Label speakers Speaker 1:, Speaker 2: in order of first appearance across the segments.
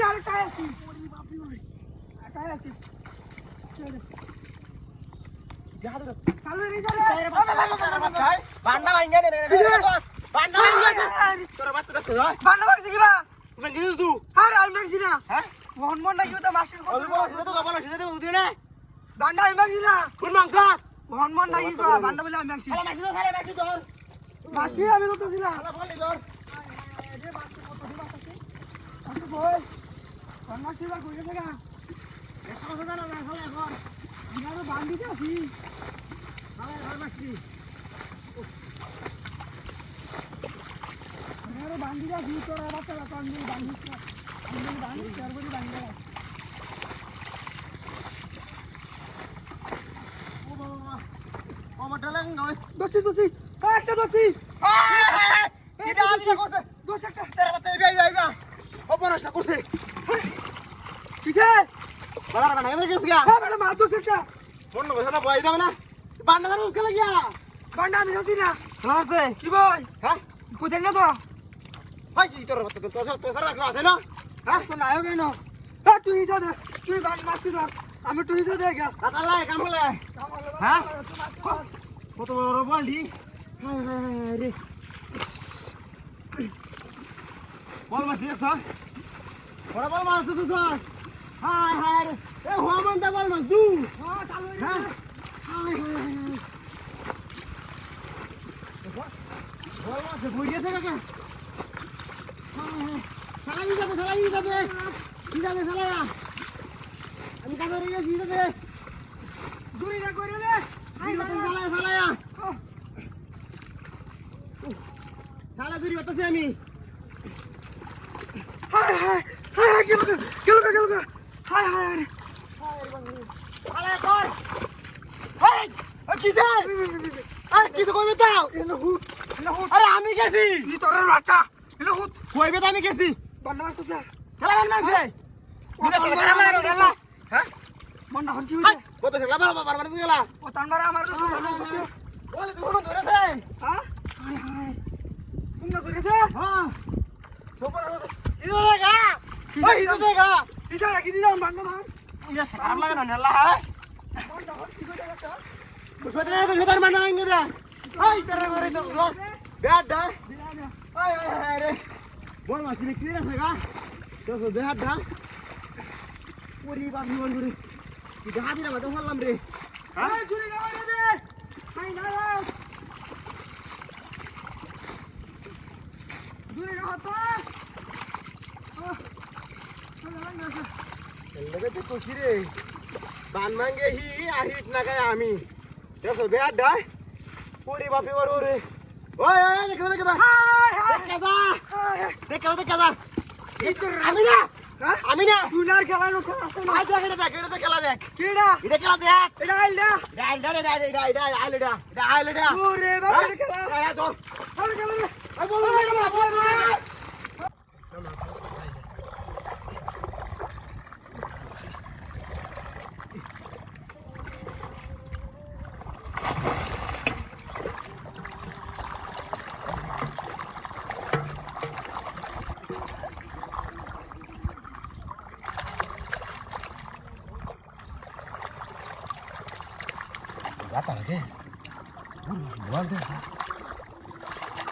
Speaker 1: আরেকটাই আছে ওরে বাপ রে আরেকটাই আছে দেখা দে চালু রে চলে
Speaker 2: বান্ডা ভাঙা নে বান্ডা ভাঙা তোর বাচ্চা আছে ভাই
Speaker 1: বান্ডা ভাঙছি কিবা
Speaker 2: তুমি গিয়েছ তুই
Speaker 1: আরে আমি ভাঙছি না
Speaker 2: হ্যাঁ
Speaker 1: মন মন নাকি তো মাস্টার
Speaker 2: ওই বল তো বল সেটা তো দিও না
Speaker 1: বান্ডা আমি ভাঙছি না
Speaker 2: কোন মাংসাস
Speaker 1: মন মন নাকি তো বান্ডা বলে আমি ভাঙছি
Speaker 2: সালা মাছি ধর
Speaker 1: মাসি আমি করতেছি না
Speaker 2: সালা বল ধর
Speaker 1: রে মাস্টার কত দিন আছে আমি বল বান্ডা কিবা কইছে গা
Speaker 2: একটা কথা না না সালা এখন
Speaker 1: আমি বান্ডিতে আছি
Speaker 2: সালা ঘর মাছি
Speaker 1: আরে বান্ডিতে আছি তোর বাচ্চা বান্ডি বান্ডি বান্ডি চার বড়ি বান্ডি
Speaker 2: ও বাবা ও মটলেন নয়
Speaker 1: দোষী দোষী একটা দোষী
Speaker 2: এটা আদিরা করছে
Speaker 1: দোষ একটা
Speaker 2: তোর বাচ্চা আইবা অপনষ্ট করছে
Speaker 1: কিসে
Speaker 2: বাবা বানা গেছে গা
Speaker 1: হ্যাঁ ম্যাডাম মা দোষ একটা
Speaker 2: ফোন নগো না বই দাও না বান্ডা ধরে উসকে লাগিয়া
Speaker 1: বান্ডা আমি দোষী না
Speaker 2: আছে
Speaker 1: কি বল
Speaker 2: হ্যাঁ
Speaker 1: কোথায় না তো
Speaker 2: ভাই তোর বাচ্চা তো সারা রাখা আছে না হ্যাঁ
Speaker 1: তো নায়ক কেন হ্যাঁ তুই হিসা দে তুই বাড়ি মারছি ধর আমি তুই হিসা দে গা
Speaker 2: আতালা কাম হলে হ্যাঁ কত বড় বালটি হায় হায় রে বল মাছ দেখছ বড় বল মাছ দেখছ হায় হায় রে এ হোমান দা বল মাছ দু
Speaker 1: হ্যাঁ চালু
Speaker 2: হ্যাঁ হায় হায় বল মাছ বুঝ গেছে কাকা সালা ই যাবে সালা আমি কাছে রে ই যাবে
Speaker 1: দূরি না করে রে
Speaker 2: সালা দূরি হতেছি আমি
Speaker 1: হায় হায় হায় গেল হায় হায়
Speaker 2: সালা কর হেই কিসে আরে কিছু কইবে দাও
Speaker 1: এলো হুট
Speaker 2: আরে আমি গেছি
Speaker 1: ই তোর বাচ্চা এলো হুট
Speaker 2: কইবে তো আমি গেছি
Speaker 1: বান্ডা মারছিস না
Speaker 2: খেলা বান মারছে হ্যাঁ
Speaker 1: বান্ডা হন কি হইছে
Speaker 2: কত খেলা বাবা বারবার তুই গেলা
Speaker 1: ও তান্ডারে আমার তো
Speaker 2: বলে তুই কোন ধরেছে
Speaker 1: হ্যাঁ হায় হায় কুমনা করেছে
Speaker 2: হ্যাঁ সুপার ইদো দেখা ওই ইদো দেখা
Speaker 1: ইসা রাখি দিলাম বান্ডা মার
Speaker 2: ইয়া খারাপ লাগে না নেলা হ্যাঁ
Speaker 1: বান্ডা হন কি কইছে একটা
Speaker 2: সুতার মানে আঙ্গে দে ওই তোর ঘরে তো ব্যাট দা ওই ওই রে বল মাছ বিক্রি আছে গা তো ব্যাট দা পুরি বাবু বল করে কি দেখা দিলা মত হলাম রে
Speaker 1: হ্যাঁ জুরি না মারে দে হাই না জুরি না হতো
Speaker 2: লগে তো খুশি রে বান মাঙ্গে হি আর হিট না গায় আমি দেখো ব্যাট দা পুরি বাপি বল রে ওই ওই দেখা
Speaker 1: হাই হাই
Speaker 2: দেখা আমি না আমি না
Speaker 1: তুনার খেলা লোক আছে না
Speaker 2: আজ এটা খেলা দেখ
Speaker 1: কেডা
Speaker 2: এটা খেলা দেখ
Speaker 1: এটা আইলা
Speaker 2: আইলেডা
Speaker 1: ওরে বাবা এটা খেলা
Speaker 2: ধর
Speaker 1: আরে খেলা রে
Speaker 2: Gata lagi. Buat deh.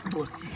Speaker 2: Dosi.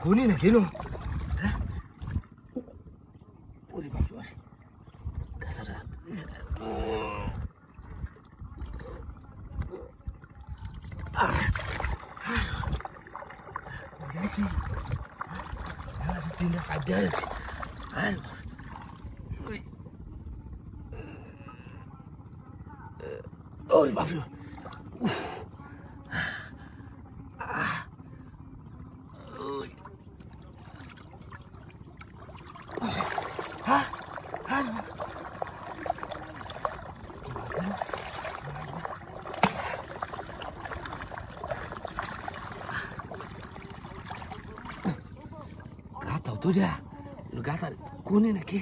Speaker 2: Kuning nak kilo, uri baju mas, dasar dah, ni sih, ada tindak saja sih, ওরে বাপরে Gata tuh dia, lu gata kuning lagi.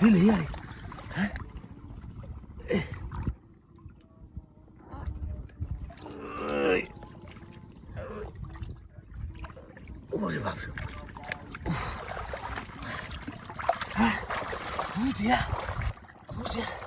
Speaker 2: Đi lấy rồi. Ôi bà. Ôi chị à. Ôi chị à.